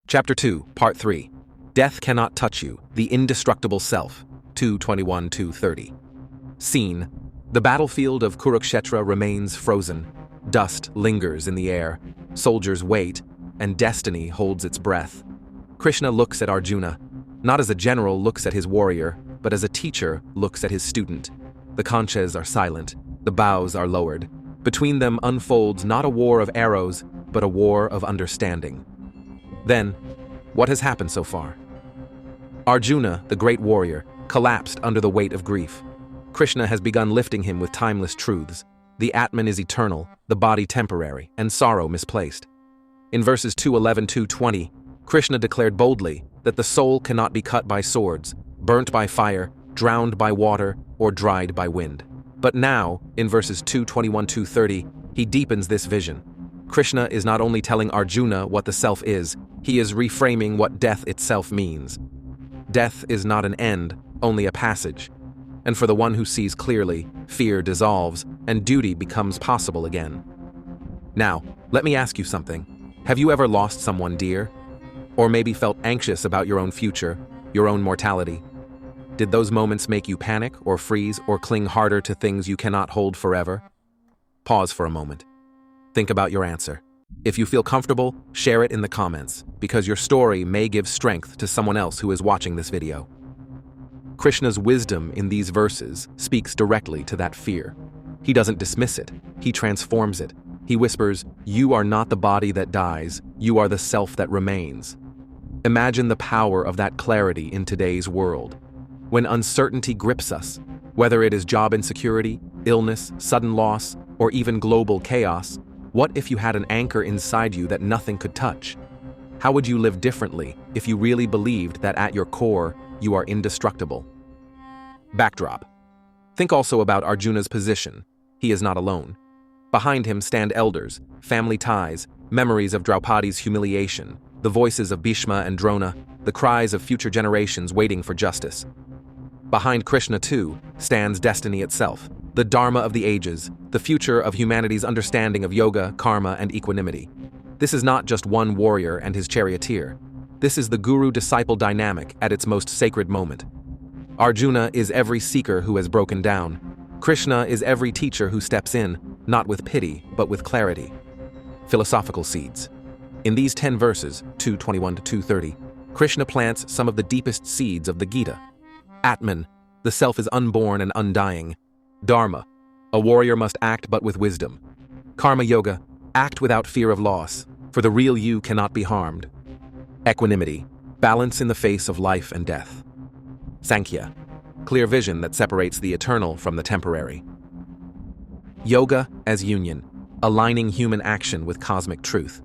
Chapter 2, Part 3. Death Cannot Touch You, the Indestructible Self, 2:21-30. Scene: the battlefield of Kurukshetra remains frozen. Dust lingers in the air, soldiers wait, and destiny holds its breath. Krishna looks at Arjuna, not as a general looks at his warrior, but as a teacher looks at his student. The conches are silent, the bows are lowered. Between them unfolds not a war of arrows, but a war of understanding. Then, what has happened so far? Arjuna, the great warrior, collapsed under the weight of grief. Krishna has begun lifting him with timeless truths. The Atman is eternal, the body temporary, and sorrow misplaced. In verses 2:11-20, Krishna declared boldly that the soul cannot be cut by swords, burnt by fire, drowned by water, or dried by wind. But now, in verses 2:21-30, he deepens this vision. Krishna is not only telling Arjuna what the self is, he is reframing what death itself means. Death is not an end, only a passage. And for the one who sees clearly, fear dissolves, and duty becomes possible again. Now, let me ask you something. Have you ever lost someone dear? Or maybe felt anxious about your own future, your own mortality? Did those moments make you panic or freeze or cling harder to things you cannot hold forever? Pause for a moment. Think about your answer. If you feel comfortable, share it in the comments, because your story may give strength to someone else who is watching this video. Krishna's wisdom in these verses speaks directly to that fear. He doesn't dismiss it, he transforms it. He whispers, "You are not the body that dies, you are the self that remains." Imagine the power of that clarity in today's world. When uncertainty grips us, whether it is job insecurity, illness, sudden loss, or even global chaos, what if you had an anchor inside you that nothing could touch? How would you live differently if you really believed that at your core, you are indestructible? Backdrop. Think also about Arjuna's position. He is not alone. Behind him stand elders, family ties, memories of Draupadi's humiliation, the voices of Bhishma and Drona, the cries of future generations waiting for justice. Behind Krishna, too, stands destiny itself, the dharma of the ages, the future of humanity's understanding of yoga, karma, and equanimity. This is not just one warrior and his charioteer. This is the guru-disciple dynamic at its most sacred moment. Arjuna is every seeker who has broken down. Krishna is every teacher who steps in, not with pity, but with clarity. Philosophical seeds. In these 10 verses, 2:21-2:30, Krishna plants some of the deepest seeds of the Gita. Atman, the self is unborn and undying. Dharma, a warrior must act but with wisdom. Karma Yoga, act without fear of loss, for the real you cannot be harmed. Equanimity, balance in the face of life and death. Sankhya, clear vision that separates the eternal from the temporary. Yoga as union, aligning human action with cosmic truth.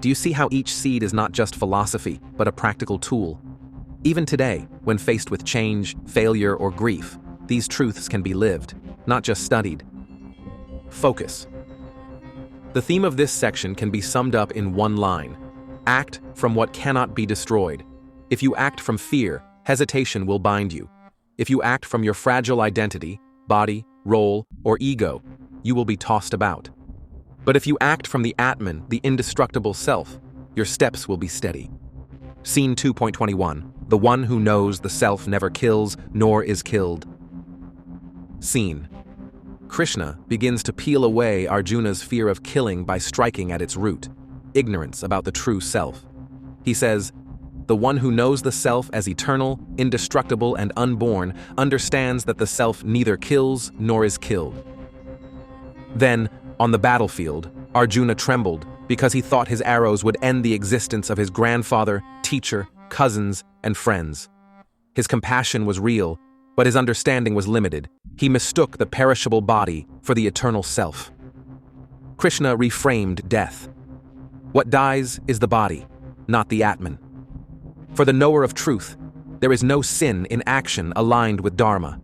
Do you see how each seed is not just philosophy, but a practical tool? Even today, when faced with change, failure, or grief, these truths can be lived, not just studied. Focus. The theme of this section can be summed up in one line: act from what cannot be destroyed. If you act from fear, hesitation will bind you. If you act from your fragile identity, body, role, or ego, you will be tossed about. But if you act from the Atman, the indestructible self, your steps will be steady. Scene 2.21. The one who knows the self never kills nor is killed. Scene. Krishna begins to peel away Arjuna's fear of killing by striking at its root, ignorance about the true self. He says, "The one who knows the self as eternal, indestructible, and unborn understands that the self neither kills nor is killed." Then, on the battlefield, Arjuna trembled because he thought his arrows would end the existence of his grandfather, teacher, cousins, and friends. His compassion was real, but his understanding was limited. He mistook the perishable body for the eternal self. Krishna reframed death. What dies is the body, not the Atman. For the knower of truth, there is no sin in action aligned with dharma.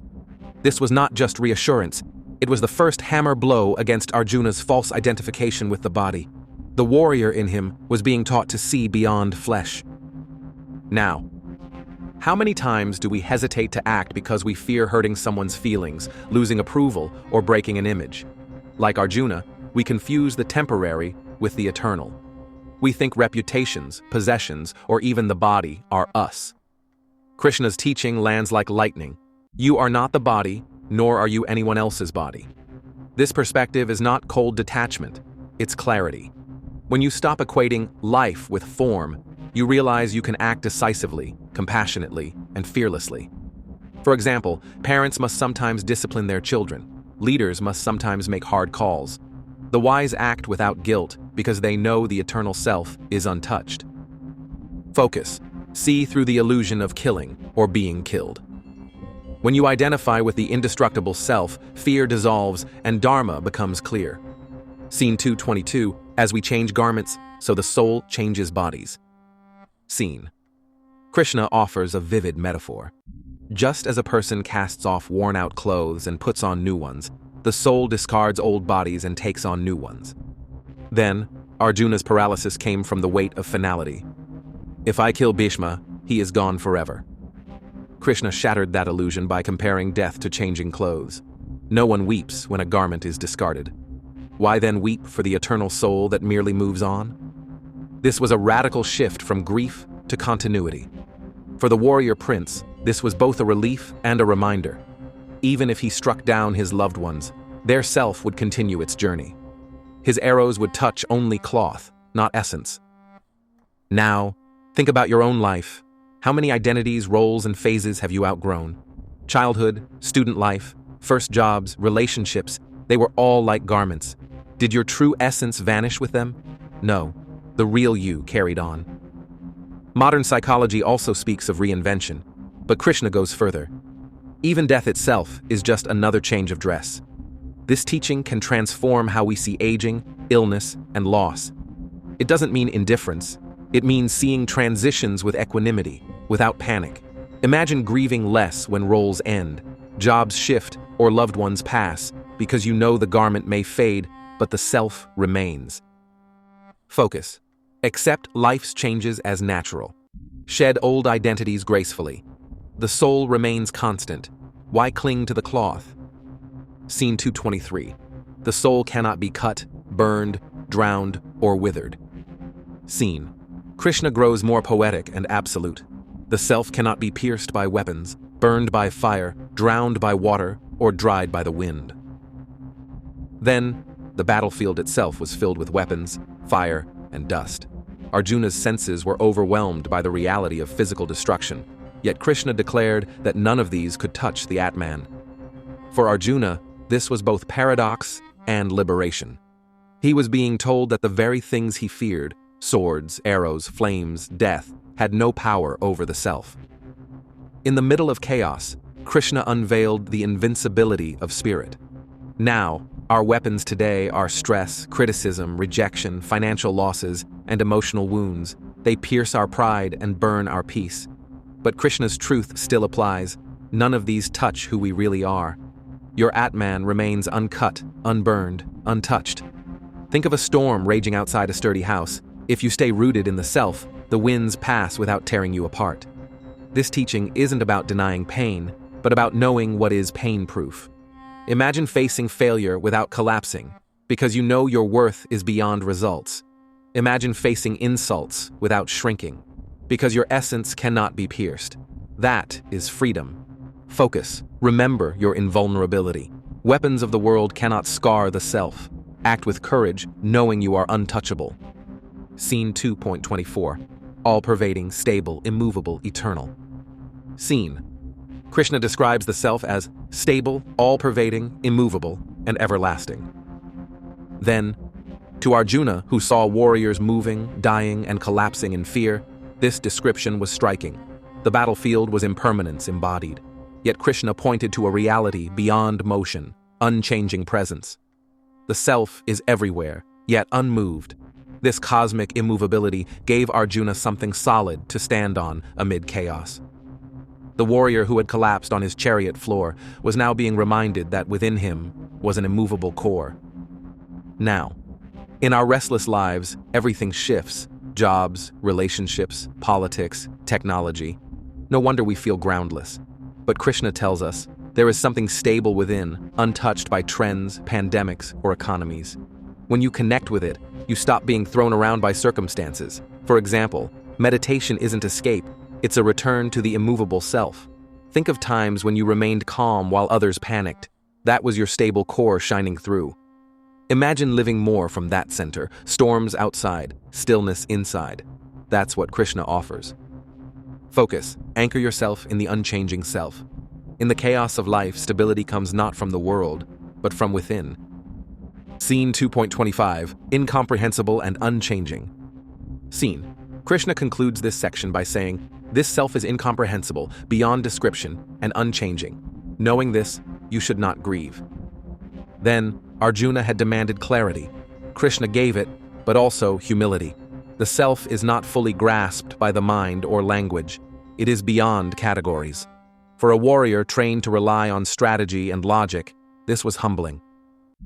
This was not just reassurance, it was the first hammer blow against Arjuna's false identification with the body. The warrior in him was being taught to see beyond flesh. Now, how many times do we hesitate to act because we fear hurting someone's feelings, losing approval, or breaking an image? Like Arjuna, we confuse the temporary with the eternal. We think reputations, possessions, or even the body are us. Krishna's teaching lands like lightning. You are not the body, nor are you anyone else's body. This perspective is not cold detachment, it's clarity. When you stop equating life with form, you realize you can act decisively, compassionately, and fearlessly. For example, parents must sometimes discipline their children. Leaders must sometimes make hard calls. The wise act without guilt because they know the eternal self is untouched. Focus. See through the illusion of killing or being killed. When you identify with the indestructible self, fear dissolves and Dharma becomes clear. Scene 222, as we change garments, so the soul changes bodies. Scene. Krishna offers a vivid metaphor. Just as a person casts off worn-out clothes and puts on new ones, the soul discards old bodies and takes on new ones. Then, Arjuna's paralysis came from the weight of finality. If I kill Bhishma, he is gone forever. Krishna shattered that illusion by comparing death to changing clothes. No one weeps when a garment is discarded. Why then weep for the eternal soul that merely moves on? This was a radical shift from grief to continuity. For the warrior prince, this was both a relief and a reminder. Even if he struck down his loved ones, their self would continue its journey. His arrows would touch only cloth, not essence. Now, think about your own life. How many identities, roles, and phases have you outgrown? Childhood, student life, first jobs, relationships, they were all like garments. Did your true essence vanish with them? No, the real you carried on. Modern psychology also speaks of reinvention, but Krishna goes further. Even death itself is just another change of dress. This teaching can transform how we see aging, illness, and loss. It doesn't mean indifference. It means seeing transitions with equanimity, without panic. Imagine grieving less when roles end, jobs shift, or loved ones pass, because you know the garment may fade, but the self remains. Focus. Accept life's changes as natural. Shed old identities gracefully. The soul remains constant. Why cling to the cloth? Scene 223. The soul cannot be cut, burned, drowned, or withered. Scene. Krishna grows more poetic and absolute. The self cannot be pierced by weapons, burned by fire, drowned by water, or dried by the wind. Then, the battlefield itself was filled with weapons, fire, and dust. Arjuna's senses were overwhelmed by the reality of physical destruction, yet Krishna declared that none of these could touch the Atman. For Arjuna, this was both paradox and liberation. He was being told that the very things he feared, swords, arrows, flames, death, had no power over the self. In the middle of chaos, Krishna unveiled the invincibility of spirit. Now, our weapons today are stress, criticism, rejection, financial losses, and emotional wounds. They pierce our pride and burn our peace. But Krishna's truth still applies. None of these touch who we really are. Your Atman remains uncut, unburned, untouched. Think of a storm raging outside a sturdy house. If you stay rooted in the self, the winds pass without tearing you apart. This teaching isn't about denying pain, but about knowing what is pain-proof. Imagine facing failure without collapsing, because you know your worth is beyond results. Imagine facing insults without shrinking, because your essence cannot be pierced. That is freedom. Focus. Remember your invulnerability. Weapons of the world cannot scar the self. Act with courage, knowing you are untouchable. Scene 2.24. All-pervading, stable, immovable, eternal. Scene. Krishna describes the self as stable, all-pervading, immovable, and everlasting. Then, to Arjuna, who saw warriors moving, dying, and collapsing in fear, this description was striking. The battlefield was impermanence embodied. Yet Krishna pointed to a reality beyond motion, unchanging presence. The self is everywhere, yet unmoved. This cosmic immovability gave Arjuna something solid to stand on amid chaos. The warrior who had collapsed on his chariot floor was now being reminded that within him was an immovable core. Now, in our restless lives, everything shifts. Jobs, relationships, politics, technology. No wonder we feel groundless. But Krishna tells us there is something stable within, untouched by trends, pandemics, or economies. When you connect with it, You stop being thrown around by circumstances. For example, meditation isn't escape, it's a return to the immovable self. Think of times when you remained calm while others panicked. That was your stable core shining through. Imagine living more from that center, storms outside, stillness inside. That's what Krishna offers. Focus, anchor yourself in the unchanging self. In the chaos of life, stability comes not from the world, but from within. Scene 2.25, Incomprehensible and Unchanging. Scene. Krishna concludes this section by saying, "This self is incomprehensible, beyond description, and unchanging. Knowing this, you should not grieve." Then, Arjuna had demanded clarity. Krishna gave it, but also humility. The self is not fully grasped by the mind or language. It is beyond categories. For a warrior trained to rely on strategy and logic, this was humbling.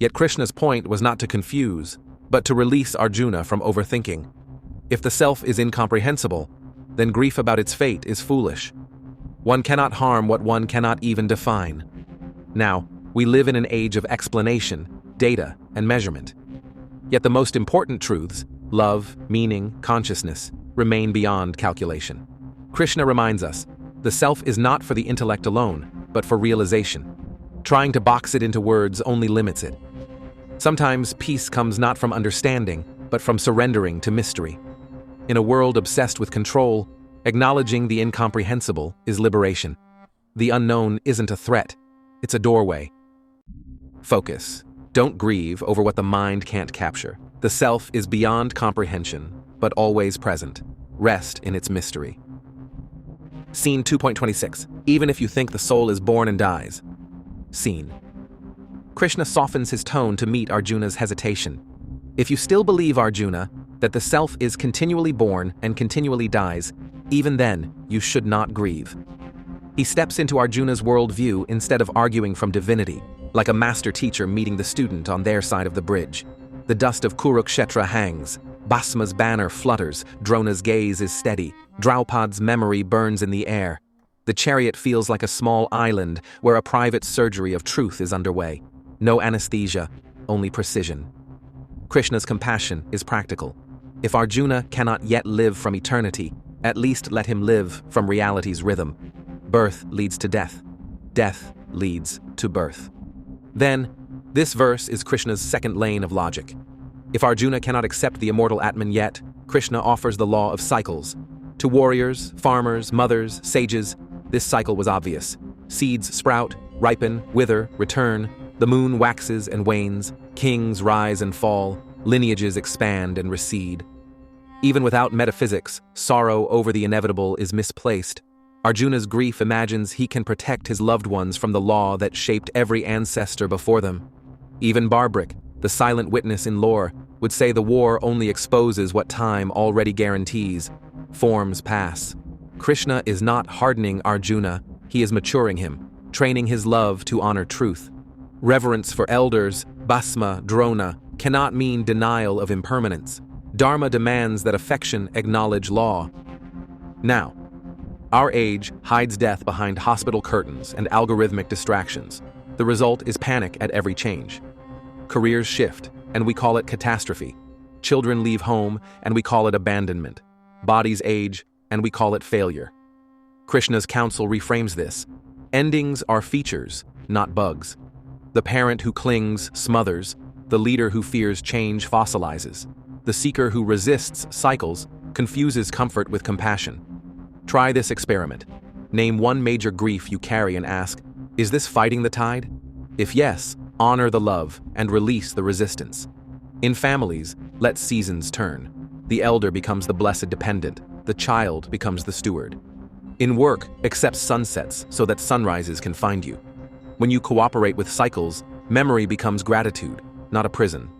Yet Krishna's point was not to confuse, but to release Arjuna from overthinking. If the self is incomprehensible, then grief about its fate is foolish. One cannot harm what one cannot even define. Now, we live in an age of explanation, data, and measurement. Yet the most important truths, love, meaning, consciousness, remain beyond calculation. Krishna reminds us, the self is not for the intellect alone, but for realization. Trying to box it into words only limits it. Sometimes peace comes not from understanding, but from surrendering to mystery. In a world obsessed with control, acknowledging the incomprehensible is liberation. The unknown isn't a threat, it's a doorway. Focus. Don't grieve over what the mind can't capture. The self is beyond comprehension, but always present. Rest in its mystery. Scene 2.26. Even if you think the soul is born and dies. Scene. Krishna softens his tone to meet Arjuna's hesitation. If you still believe, Arjuna, that the self is continually born and continually dies, even then, you should not grieve. He steps into Arjuna's worldview instead of arguing from divinity, like a master teacher meeting the student on their side of the bridge. The dust of Kurukshetra hangs, Bhasma's banner flutters, Drona's gaze is steady, Draupad's memory burns in the air. The chariot feels like a small island where a private surgery of truth is underway. No anesthesia, only precision. Krishna's compassion is practical. If Arjuna cannot yet live from eternity, at least let him live from reality's rhythm. Birth leads to death. Death leads to birth. Then, this verse is Krishna's second lane of logic. If Arjuna cannot accept the immortal Atman yet, Krishna offers the law of cycles. To warriors, farmers, mothers, sages, this cycle was obvious. Seeds sprout, ripen, wither, return. The moon waxes and wanes, kings rise and fall, lineages expand and recede. Even without metaphysics, sorrow over the inevitable is misplaced. Arjuna's grief imagines he can protect his loved ones from the law that shaped every ancestor before them. Even Barbrick, the silent witness in lore, would say the war only exposes what time already guarantees. Forms pass. Krishna is not hardening Arjuna, he is maturing him, training his love to honor truth. Reverence for elders, Bhasma, Drona, cannot mean denial of impermanence. Dharma demands that affection acknowledge law. Now, our age hides death behind hospital curtains and algorithmic distractions. The result is panic at every change. Careers shift, and we call it catastrophe. Children leave home, and we call it abandonment. Bodies age, and we call it failure. Krishna's counsel reframes this. Endings are features, not bugs. The parent who clings smothers, the leader who fears change fossilizes. The seeker who resists cycles confuses comfort with compassion. Try this experiment. Name one major grief you carry and ask, is this fighting the tide? If yes, honor the love and release the resistance. In families, let seasons turn. The elder becomes the blessed dependent, the child becomes the steward. In work, accept sunsets so that sunrises can find you. When you cooperate with cycles, memory becomes gratitude, not a prison.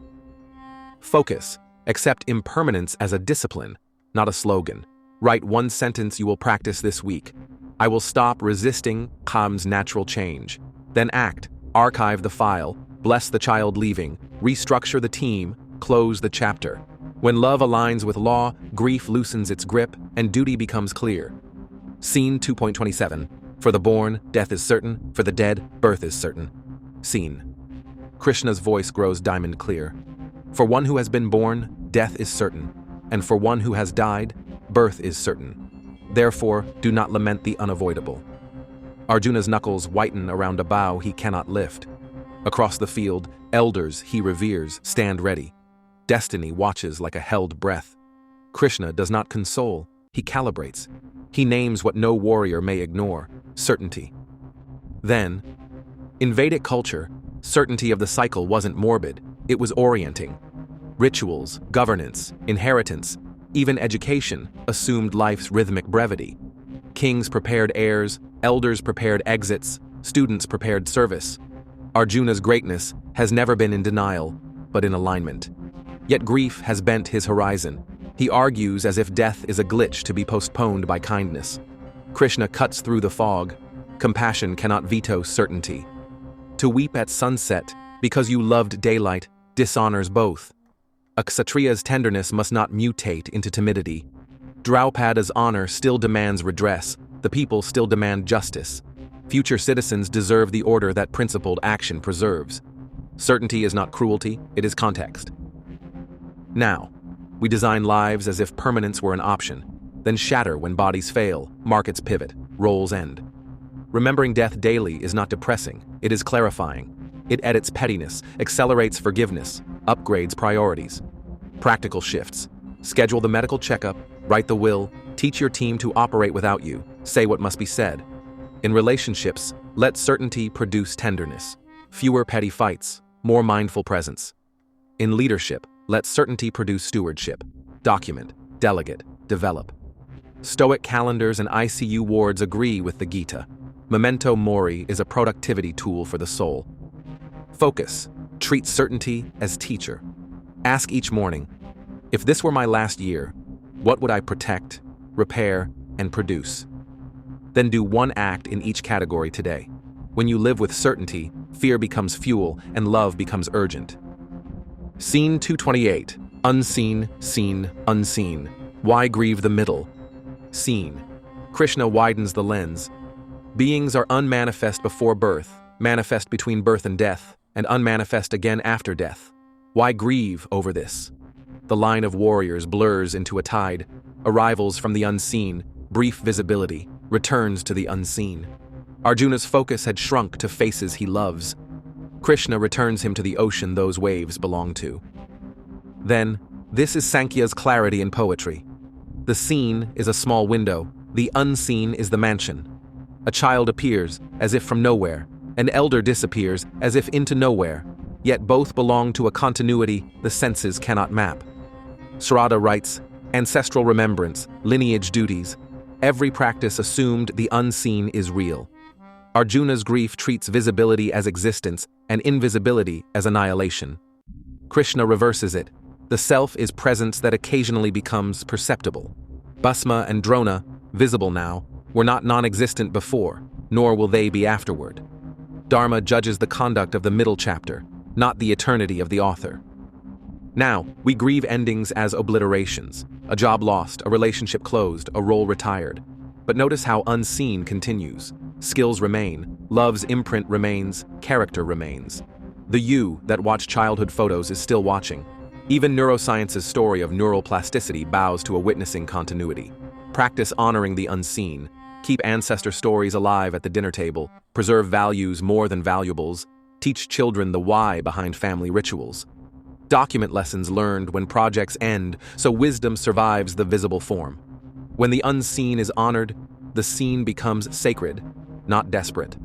Focus. Accept impermanence as a discipline, not a slogan. Write one sentence you will practice this week. I will stop resisting Kam's natural change. Then act. Archive the file, bless the child leaving, restructure the team, close the chapter. When love aligns with law, grief loosens its grip, and duty becomes clear. Scene 2.27. For the born, death is certain. For the dead, birth is certain. Scene. Krishna's voice grows diamond clear. For one who has been born, death is certain, and for one who has died, birth is certain. Therefore, do not lament the unavoidable. Arjuna's knuckles whiten around a bow he cannot lift. Across the field, elders he reveres stand ready. Destiny watches like a held breath. Krishna does not console, he calibrates. He names what no warrior may ignore: certainty. Then, in Vedic culture, certainty of the cycle wasn't morbid, it was orienting. Rituals, governance, inheritance, even education assumed life's rhythmic brevity. Kings prepared heirs, elders prepared exits, students prepared service. Arjuna's greatness has never been in denial, but in alignment. Yet grief has bent his horizon. He argues as if death is a glitch to be postponed by kindness. Krishna cuts through the fog. Compassion cannot veto certainty. To weep at sunset because you loved daylight dishonors both. A Kshatriya's tenderness must not mutate into timidity. Draupada's honor still demands redress. The people still demand justice. Future citizens deserve the order that principled action preserves. Certainty is not cruelty, it is context. Now, we design lives as if permanence were an option, then shatter when bodies fail, markets pivot, roles end. Remembering death daily is not depressing, it is clarifying. It edits pettiness, accelerates forgiveness, upgrades priorities. Practical shifts. Schedule the medical checkup, write the will, teach your team to operate without you, say what must be said. In relationships, let certainty produce tenderness. Fewer petty fights, more mindful presence. In leadership, let certainty produce stewardship. Document, delegate, develop. Stoic calendars and ICU wards agree with the Gita. Memento mori is a productivity tool for the soul. Focus. Treat certainty as teacher. Ask each morning, if this were my last year, what would I protect, repair, and produce? Then do one act in each category today. When you live with certainty, fear becomes fuel and love becomes urgent. Scene 228. Unseen, seen, unseen. Why grieve the middle? Scene. Krishna widens the lens. Beings are unmanifest before birth, manifest between birth and death, and unmanifest again after death. Why grieve over this? The line of warriors blurs into a tide. Arrivals from the unseen, brief visibility, returns to the unseen. Arjuna's focus had shrunk to faces he loves. Krishna returns him to the ocean those waves belong to. Then, this is Sankhya's clarity in poetry. The seen is a small window, the unseen is the mansion. A child appears, as if from nowhere, an elder disappears, as if into nowhere, yet both belong to a continuity the senses cannot map. Shraddha writes, ancestral remembrance, lineage duties, every practice assumed the unseen is real. Arjuna's grief treats visibility as existence and invisibility as annihilation. Krishna reverses it. The self is presence that occasionally becomes perceptible. Bhasma and Drona, visible now, were not non-existent before, nor will they be afterward. Dharma judges the conduct of the middle chapter, not the eternity of the author. Now, we grieve endings as obliterations, a job lost, a relationship closed, a role retired. But notice how unseen continues. Skills remain, love's imprint remains, character remains. The you that watched childhood photos is still watching. Even neuroscience's story of neural plasticity bows to a witnessing continuity. Practice honoring the unseen. Keep ancestor stories alive at the dinner table. Preserve values more than valuables. Teach children the why behind family rituals. Document lessons learned when projects end, so wisdom survives the visible form. When the unseen is honored, the seen becomes sacred, not desperate.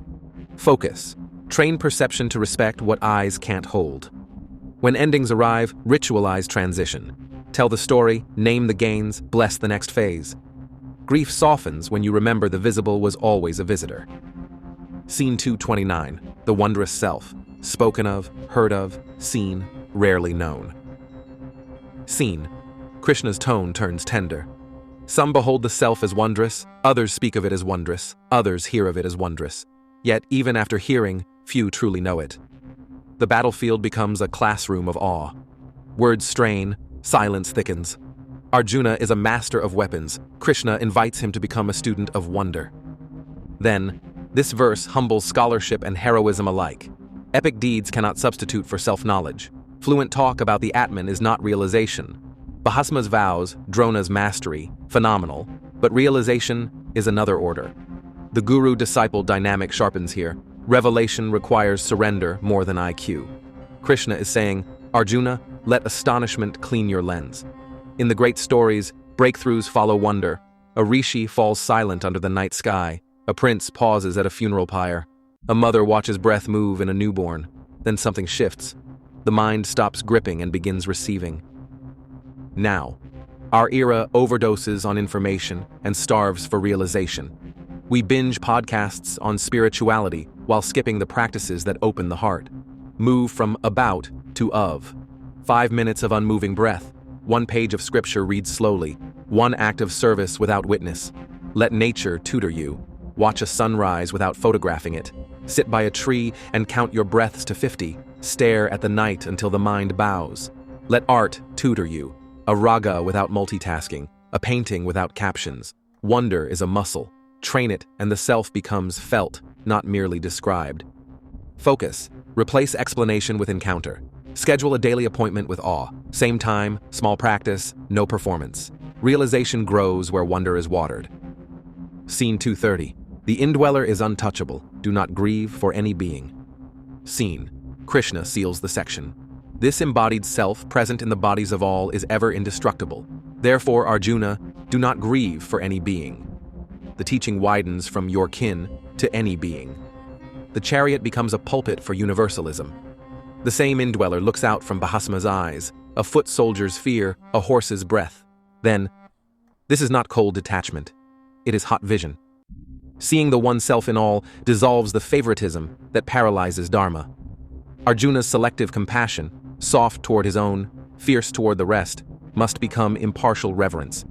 Focus. Train perception to respect what eyes can't hold. When endings arrive, ritualize transition. Tell the story, name the gains, bless the next phase. Grief softens when you remember the visible was always a visitor. Scene 229. The wondrous self. Spoken of, heard of, seen, rarely known. Scene. Krishna's tone turns tender. Some behold the self as wondrous, others speak of it as wondrous, others hear of it as wondrous. Yet, even after hearing, few truly know it. The battlefield becomes a classroom of awe. Words strain, silence thickens. Arjuna is a master of weapons. Krishna invites him to become a student of wonder. Then, this verse humbles scholarship and heroism alike. Epic deeds cannot substitute for self-knowledge. Fluent talk about the Atman is not realization. Bhasma's vows, Drona's mastery, phenomenal, but realization is another order. The guru-disciple dynamic sharpens here. Revelation requires surrender more than IQ. Krishna is saying, Arjuna, let astonishment clean your lens. In the great stories, breakthroughs follow wonder. A rishi falls silent under the night sky. A prince pauses at a funeral pyre. A mother watches breath move in a newborn. Then something shifts. The mind stops gripping and begins receiving. Now, our era overdoses on information and starves for realization. We binge podcasts on spirituality while skipping the practices that open the heart. Move from about to of. 5 minutes of unmoving breath. 1 page of scripture read slowly. 1 act of service without witness. Let nature tutor you. Watch a sunrise without photographing it. Sit by a tree and count your breaths to 50. Stare at the night until the mind bows. Let art tutor you. A raga without multitasking. A painting without captions. Wonder is a muscle. Train it and the self becomes felt, not merely described. Focus. Replace explanation with encounter. Schedule a daily appointment with awe. Same time, small practice, no performance. Realization grows where wonder is watered. Scene 230. The indweller is untouchable. Do not grieve for any being. Scene. Krishna seals the section. This embodied self present in the bodies of all is ever indestructible. Therefore, Arjuna, do not grieve for any being. The teaching widens from your kin to any being. The chariot becomes a pulpit for universalism. The same indweller looks out from Bhasma's eyes, a foot soldier's fear, a horse's breath. Then, this is not cold detachment. It is hot vision. Seeing the one self in all dissolves the favoritism that paralyzes Dharma. Arjuna's selective compassion, soft toward his own, fierce toward the rest, must become impartial reverence.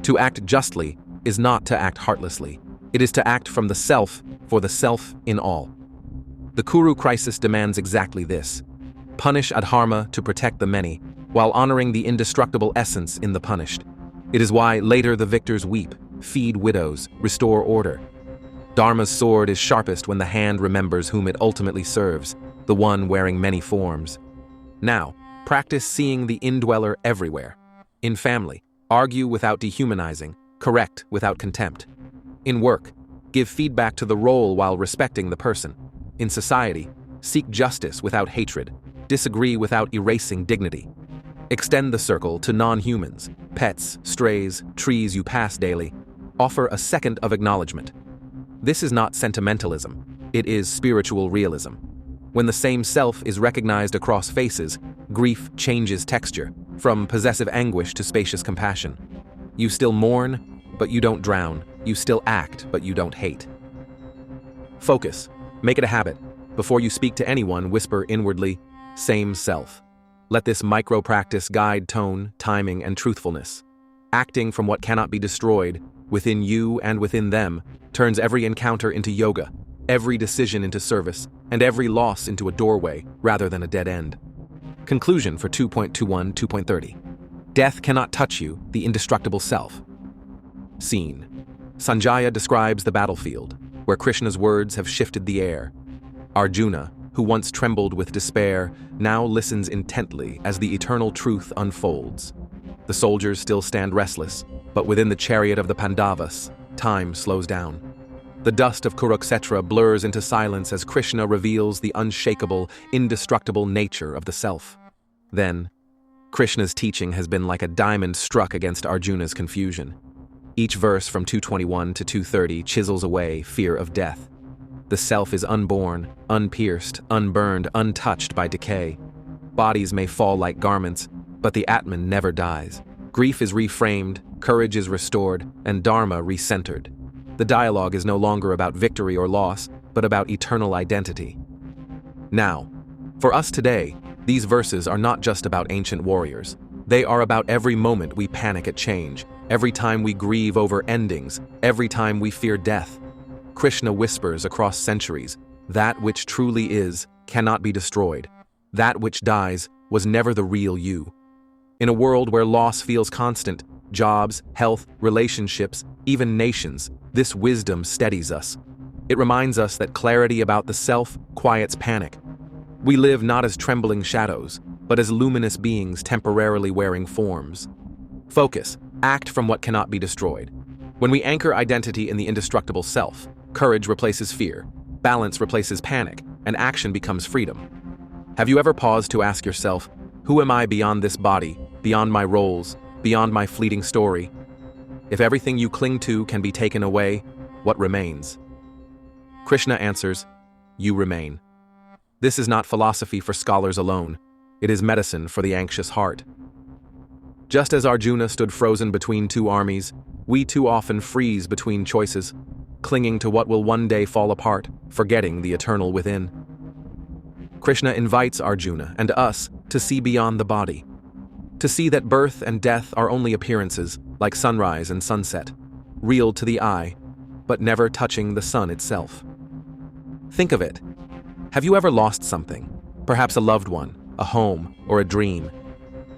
To act justly is not to act heartlessly. It is to act from the self for the self in all. The Kuru crisis demands exactly this. Punish adharma to protect the many, while honoring the indestructible essence in the punished. It is why later the victors weep, feed widows, restore order. Dharma's sword is sharpest when the hand remembers whom it ultimately serves, the one wearing many forms. Now, practice seeing the indweller everywhere. In family, argue without dehumanizing, correct without contempt. In work, give feedback to the role while respecting the person. In society, seek justice without hatred, disagree without erasing dignity. Extend the circle to non-humans, pets, strays, trees you pass daily. Offer a second of acknowledgement. This is not sentimentalism, it is spiritual realism. When the same self is recognized across faces, grief changes texture, from possessive anguish to spacious compassion. You still mourn, but you don't drown. You still act, but you don't hate. Focus. Make it a habit. Before you speak to anyone, whisper inwardly, same self. Let this micro-practice guide tone, timing, and truthfulness. Acting from what cannot be destroyed, within you and within them, turns every encounter into yoga, every decision into service, and every loss into a doorway rather than a dead end. Conclusion for 2.21, 2.30. Death cannot touch you, the indestructible self. Scene. Sanjaya describes the battlefield, where Krishna's words have shifted the air. Arjuna, who once trembled with despair, now listens intently as the eternal truth unfolds. The soldiers still stand restless, but within the chariot of the Pandavas, time slows down. The dust of Kurukshetra blurs into silence as Krishna reveals the unshakable, indestructible nature of the self. Then, Krishna's teaching has been like a diamond struck against Arjuna's confusion. Each verse from 221 to 230 chisels away fear of death. The self is unborn, unpierced, unburned, untouched by decay. Bodies may fall like garments, but the Atman never dies. Grief is reframed, courage is restored, and Dharma recentered. The dialogue is no longer about victory or loss, but about eternal identity. Now, for us today, these verses are not just about ancient warriors. They are about every moment we panic at change, every time we grieve over endings, every time we fear death. Krishna whispers across centuries, that which truly is cannot be destroyed. That which dies was never the real you. In a world where loss feels constant, jobs, health, relationships, even nations, this wisdom steadies us. It reminds us that clarity about the self quiets panic. We live not as trembling shadows, but as luminous beings temporarily wearing forms. Focus, act from what cannot be destroyed. When we anchor identity in the indestructible self, courage replaces fear, balance replaces panic, and action becomes freedom. Have you ever paused to ask yourself, who am I beyond this body, beyond my roles, beyond my fleeting story? If everything you cling to can be taken away, what remains? Krishna answers, you remain. This is not philosophy for scholars alone. It is medicine for the anxious heart. Just as Arjuna stood frozen between two armies, we too often freeze between choices, clinging to what will one day fall apart, forgetting the eternal within. Krishna invites Arjuna and us to see beyond the body, to see that birth and death are only appearances, like sunrise and sunset, real to the eye, but never touching the sun itself. Think of it. Have you ever lost something, perhaps a loved one, a home, or a dream,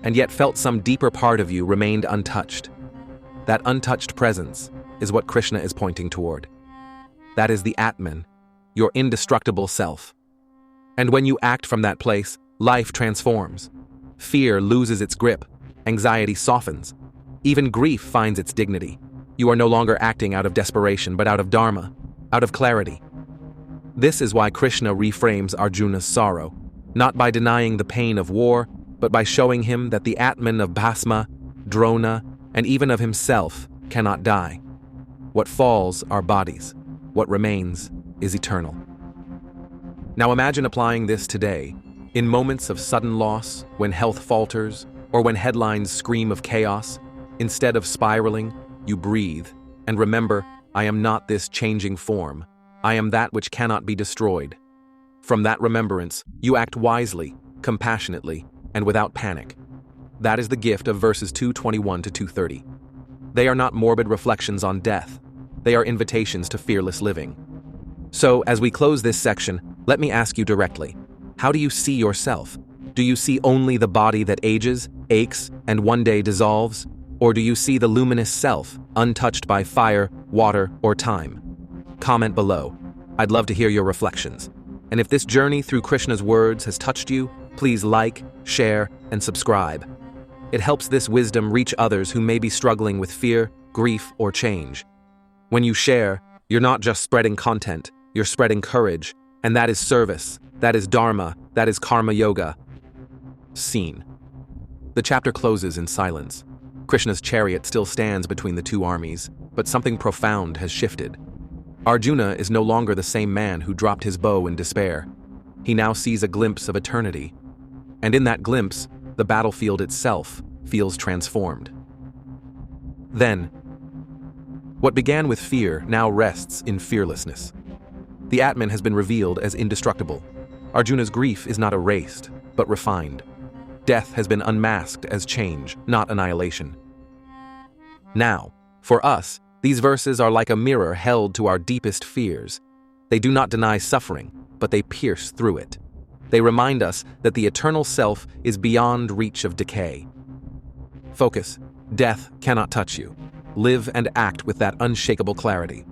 and yet felt some deeper part of you remained untouched? That untouched presence is what Krishna is pointing toward. That is the Atman, your indestructible self. And when you act from that place, life transforms. Fear loses its grip, anxiety softens, even grief finds its dignity. You are no longer acting out of desperation, but out of dharma, out of clarity. This is why Krishna reframes Arjuna's sorrow, not by denying the pain of war, but by showing him that the Atman of Bhasma, Drona, and even of himself cannot die. What falls are bodies. What remains is eternal. Now imagine applying this today, in moments of sudden loss, when health falters, or when headlines scream of chaos. Instead of spiraling, you breathe, and remember, I am not this changing form. I am that which cannot be destroyed. From that remembrance, you act wisely, compassionately, and without panic. That is the gift of verses 221 to 230. They are not morbid reflections on death. They are invitations to fearless living. So, as we close this section, let me ask you directly, how do you see yourself? Do you see only the body that ages, aches, and one day dissolves? Or do you see the luminous self, untouched by fire, water, or time? Comment below. I'd love to hear your reflections. And if this journey through Krishna's words has touched you, please like, share, and subscribe. It helps this wisdom reach others who may be struggling with fear, grief, or change. When you share, you're not just spreading content, you're spreading courage, and that is service, that is dharma, that is karma yoga. Scene. The chapter closes in silence. Krishna's chariot still stands between the two armies, but something profound has shifted. Arjuna is no longer the same man who dropped his bow in despair. He now sees a glimpse of eternity. And in that glimpse, the battlefield itself feels transformed. Then, what began with fear now rests in fearlessness. The Atman has been revealed as indestructible. Arjuna's grief is not erased, but refined. Death has been unmasked as change, not annihilation. Now, for us, these verses are like a mirror held to our deepest fears. They do not deny suffering, but they pierce through it. They remind us that the eternal self is beyond reach of decay. Focus. Death cannot touch you. Live and act with that unshakable clarity.